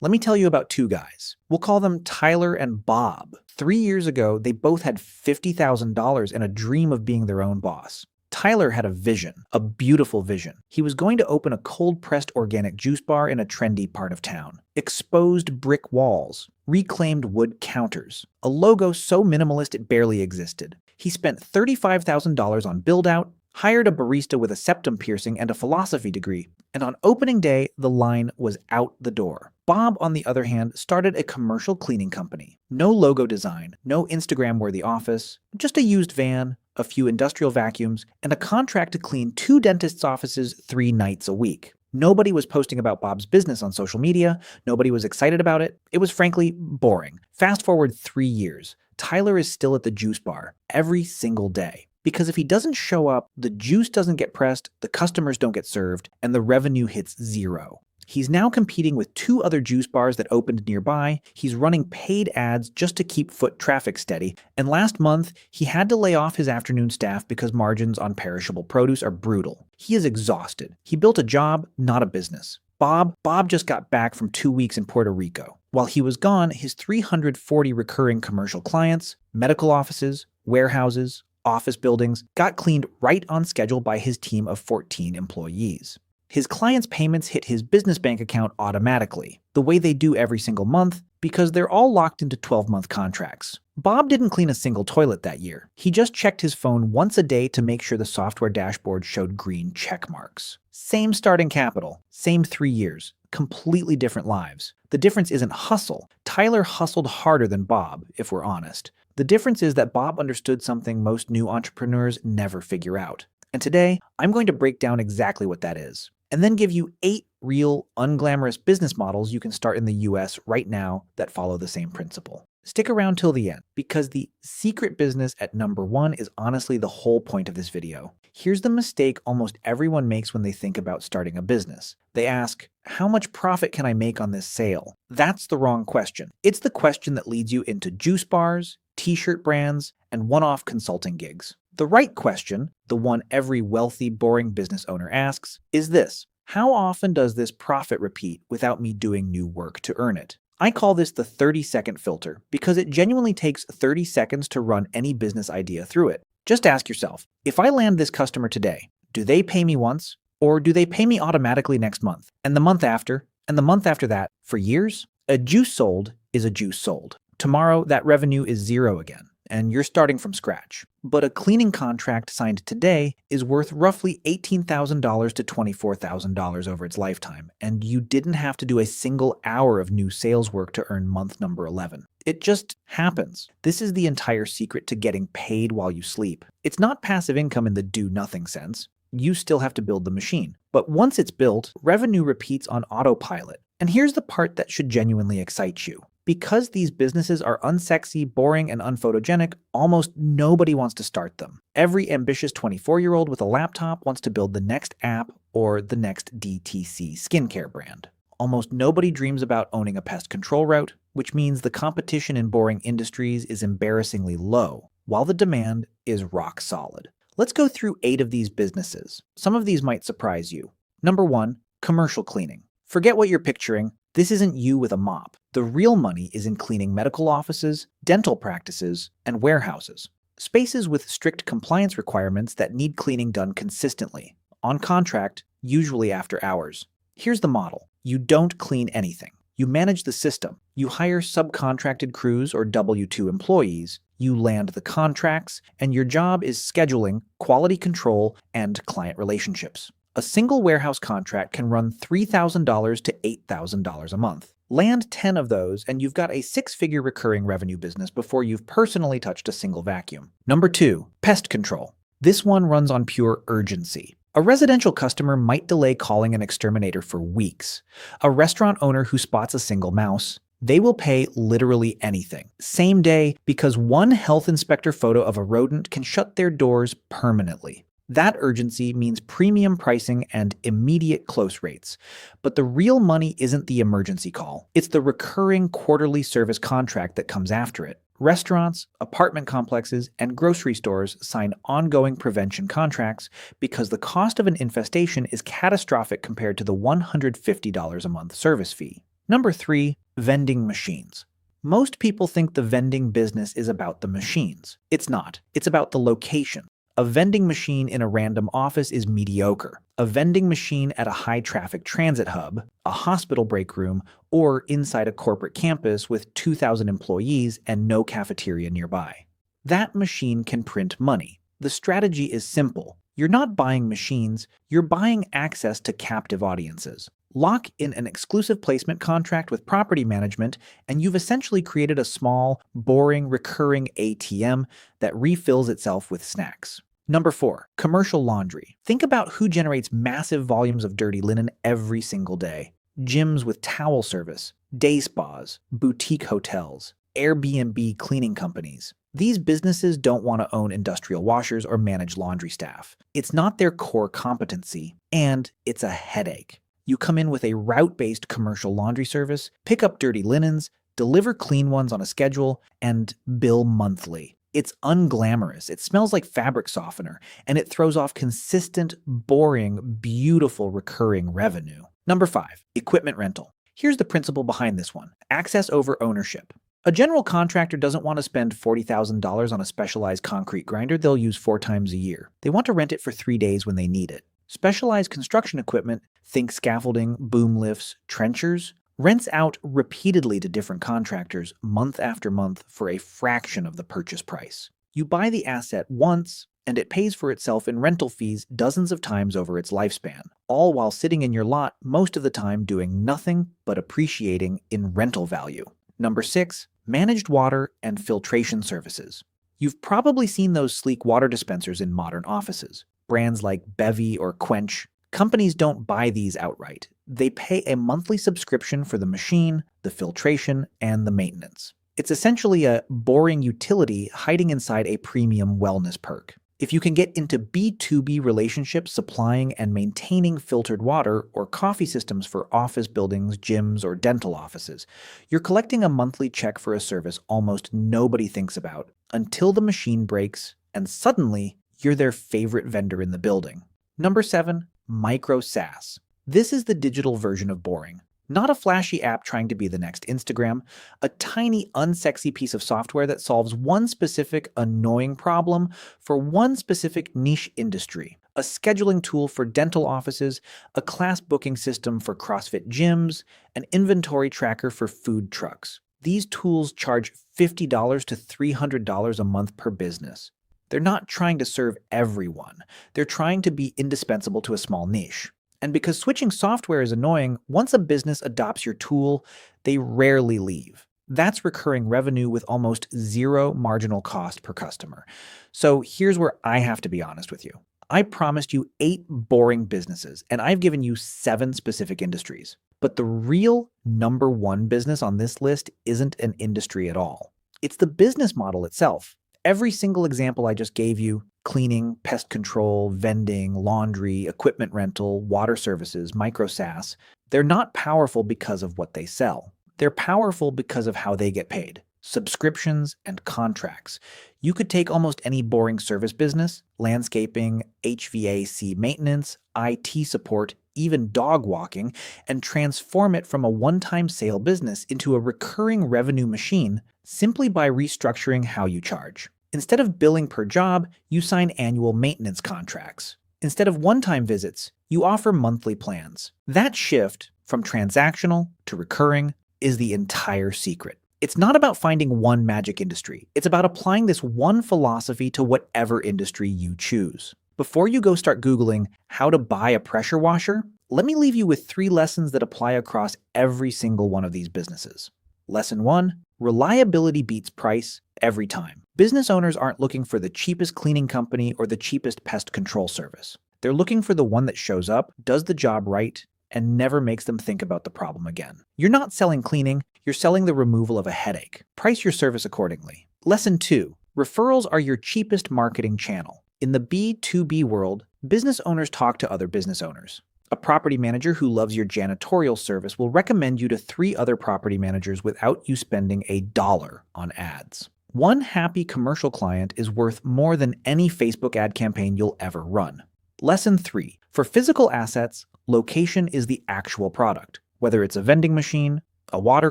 Let me tell you about two guys. We'll call them Tyler and Bob. 3 years ago, they both had $50,000 and a dream of being their own boss. Tyler had a vision, a beautiful vision. He was going to open a cold-pressed organic juice bar in a trendy part of town. Exposed brick walls, reclaimed wood counters, a logo so minimalist it barely existed. He spent $35,000 on build-out, hired a barista with a septum piercing and a philosophy degree, and on opening day, the line was out the door. Bob, on the other hand, started a commercial cleaning company. No logo design, no Instagram-worthy office, just a used van, a few industrial vacuums, and a contract to clean 2 dentists' offices 3 nights a week. Nobody was posting about Bob's business on social media. Nobody was excited about it. It was frankly boring. Fast forward 3 years. Tyler is still at the juice bar every single day. Because if he doesn't show up, the juice doesn't get pressed, the customers don't get served, and the revenue hits zero. He's now competing with 2 other juice bars that opened nearby. He's running paid ads just to keep foot traffic steady. And last month, he had to lay off his afternoon staff because margins on perishable produce are brutal. He is exhausted. He built a job, not a business. Bob just got back from 2 weeks in Puerto Rico. While he was gone, his 340 recurring commercial clients, medical offices, warehouses, office buildings got cleaned right on schedule by his team of 14 employees. His clients' payments hit his business bank account automatically, the way they do every single month, because they're all locked into 12-month contracts. Bob didn't clean a single toilet that year. He just checked his phone once a day to make sure the software dashboard showed green check marks. Same starting capital, same 3 years, completely different lives. The difference isn't hustle. Tyler hustled harder than Bob, if we're honest. The difference is that Bob understood something most new entrepreneurs never figure out. And today, I'm going to break down exactly what that is, and then give you 8 real, unglamorous business models you can start in the US right now that follow the same principle. Stick around till the end, because the secret business at number 1 is honestly the whole point of this video. Here's the mistake almost everyone makes when they think about starting a business. They ask, how much profit can I make on this sale? That's the wrong question. It's the question that leads you into juice bars, t-shirt brands, and one-off consulting gigs. The right question, the one every wealthy, boring business owner asks, is this: how often does this profit repeat without me doing new work to earn it? I call this the 30-second filter because it genuinely takes 30 seconds to run any business idea through it. Just ask yourself, if I land this customer today, do they pay me once? Or do they pay me automatically next month, and the month after, and the month after that, for years? A juice sold is a juice sold. Tomorrow, that revenue is 0 again, and you're starting from scratch. But a cleaning contract signed today is worth roughly $18,000 to $24,000 over its lifetime, and you didn't have to do a single hour of new sales work to earn month number 11. It just happens. This is the entire secret to getting paid while you sleep. It's not passive income in the do-nothing sense. You still have to build the machine. But once it's built, revenue repeats on autopilot. And here's the part that should genuinely excite you. Because these businesses are unsexy, boring, and unphotogenic, almost nobody wants to start them. Every ambitious 24-year-old with a laptop wants to build the next app or the next DTC skincare brand. Almost nobody dreams about owning a pest control route, which means the competition in boring industries is embarrassingly low, while the demand is rock solid. Let's go through 8 of these businesses. Some of these might surprise you. Number 1, commercial cleaning. Forget what you're picturing. This isn't you with a mop. The real money is in cleaning medical offices, dental practices, and warehouses. Spaces with strict compliance requirements that need cleaning done consistently, on contract, usually after hours. Here's the model. You don't clean anything. You manage the system. You hire subcontracted crews or W-2 employees. You land the contracts, and your job is scheduling, quality control, and client relationships. A single warehouse contract can run $3,000 to $8,000 a month. Land 10 of those, and you've got a 6-figure recurring revenue business before you've personally touched a single vacuum. Number 2, pest control. This one runs on pure urgency. A residential customer might delay calling an exterminator for weeks. A restaurant owner who spots a single mouse, they will pay literally anything. Same day, because one health inspector photo of a rodent can shut their doors permanently. That urgency means premium pricing and immediate close rates. But the real money isn't the emergency call. It's the recurring quarterly service contract that comes after it. Restaurants, apartment complexes, and grocery stores sign ongoing prevention contracts because the cost of an infestation is catastrophic compared to the $150 a month service fee. Number 3, vending machines. Most people think the vending business is about the machines. It's not. It's about the location. A vending machine in a random office is mediocre. A vending machine at a high-traffic transit hub, a hospital break room, or inside a corporate campus with 2,000 employees and no cafeteria nearby. That machine can print money. The strategy is simple. You're not buying machines, you're buying access to captive audiences. Lock in an exclusive placement contract with property management, and you've essentially created a small, boring, recurring ATM that refills itself with snacks. Number 4, commercial laundry. Think about who generates massive volumes of dirty linen every single day. Gyms with towel service, day spas, boutique hotels, Airbnb cleaning companies. These businesses don't want to own industrial washers or manage laundry staff. It's not their core competency, and it's a headache. You come in with a route-based commercial laundry service, pick up dirty linens, deliver clean ones on a schedule, and bill monthly. It's unglamorous, it smells like fabric softener, and it throws off consistent, boring, beautiful recurring revenue. Number 5, equipment rental. Here's the principle behind this one: access over ownership. A general contractor doesn't want to spend $40,000 on a specialized concrete grinder they'll use 4 times a year. They want to rent it for 3 days when they need it. Specialized construction equipment, think scaffolding, boom lifts, trenchers, rents out repeatedly to different contractors month after month for a fraction of the purchase price. You buy the asset once, and it pays for itself in rental fees dozens of times over its lifespan, all while sitting in your lot most of the time doing nothing but appreciating in rental value. Number 6, managed water and filtration services. You've probably seen those sleek water dispensers in modern offices. Brands like Bevy or Quench. Companies don't buy these outright. They pay a monthly subscription for the machine, the filtration, and the maintenance. It's essentially a boring utility hiding inside a premium wellness perk. If you can get into B2B relationships supplying and maintaining filtered water or coffee systems for office buildings, gyms, or dental offices, you're collecting a monthly check for a service almost nobody thinks about until the machine breaks, and suddenly you're their favorite vendor in the building. Number 7, Micro-SaaS. This is the digital version of boring. Not a flashy app trying to be the next Instagram, a tiny, unsexy piece of software that solves one specific, annoying problem for one specific niche industry. A scheduling tool for dental offices, a class booking system for CrossFit gyms, an inventory tracker for food trucks. These tools charge $50 to $300 a month per business. They're not trying to serve everyone. They're trying to be indispensable to a small niche. And because switching software is annoying, once a business adopts your tool, they rarely leave. That's recurring revenue with almost zero marginal cost per customer. So here's where I have to be honest with you. I promised you 8 boring businesses, and I've given you 7 specific industries. But the real number 1 business on this list isn't an industry at all. It's the business model itself. Every single example I just gave you, cleaning, pest control, vending, laundry, equipment rental, water services, Micro-SaaS, they're not powerful because of what they sell. They're powerful because of how they get paid. Subscriptions and contracts. You could take almost any boring service business, landscaping, HVAC maintenance, IT support, even dog walking, and transform it from a one-time sale business into a recurring revenue machine simply by restructuring how you charge. Instead of billing per job, you sign annual maintenance contracts. Instead of one-time visits, you offer monthly plans. That shift from transactional to recurring is the entire secret. It's not about finding one magic industry. It's about applying this one philosophy to whatever industry you choose. Before you go start Googling how to buy a pressure washer, let me leave you with 3 lessons that apply across every single one of these businesses. Lesson 1, reliability beats price every time. Business owners aren't looking for the cheapest cleaning company or the cheapest pest control service. They're looking for the one that shows up, does the job right, and never makes them think about the problem again. You're not selling cleaning, you're selling the removal of a headache. Price your service accordingly. Lesson 2, referrals are your cheapest marketing channel. In the B2B world, business owners talk to other business owners. A property manager who loves your janitorial service will recommend you to 3 other property managers without you spending $1 on ads. One happy commercial client is worth more than any Facebook ad campaign you'll ever run. Lesson 3, for physical assets, location is the actual product. Whether it's a vending machine, a water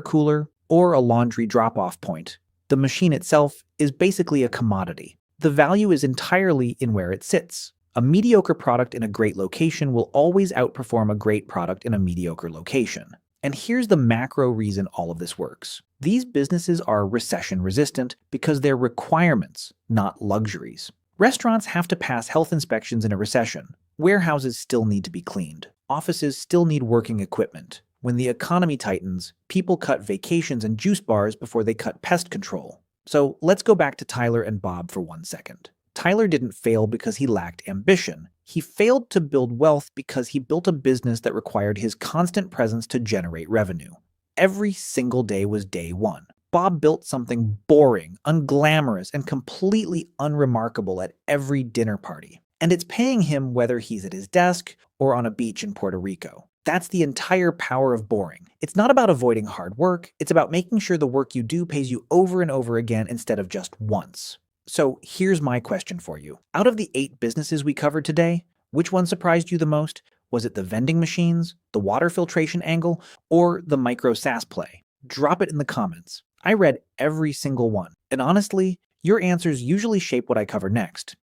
cooler, or a laundry drop-off point. The machine itself is basically a commodity. The value is entirely in where it sits. A mediocre product in a great location will always outperform a great product in a mediocre location. And here's the macro reason all of this works. These businesses are recession-resistant because they're requirements, not luxuries. Restaurants have to pass health inspections in a recession. Warehouses still need to be cleaned. Offices still need working equipment. When the economy tightens, people cut vacations and juice bars before they cut pest control. So let's go back to Tyler and Bob for 1 second. Tyler didn't fail because he lacked ambition. He failed to build wealth because he built a business that required his constant presence to generate revenue. Every single day was day one. Bob built something boring, unglamorous, and completely unremarkable at every dinner party. And it's paying him whether he's at his desk or on a beach in Puerto Rico. That's the entire power of boring. It's not about avoiding hard work, it's about making sure the work you do pays you over and over again instead of just once. So here's my question for you. Out of the 8 businesses we covered today, which one surprised you the most? Was it the vending machines, the water filtration angle, or the Micro-SaaS play? Drop it in the comments. I read every single one, and honestly, your answers usually shape what I cover next.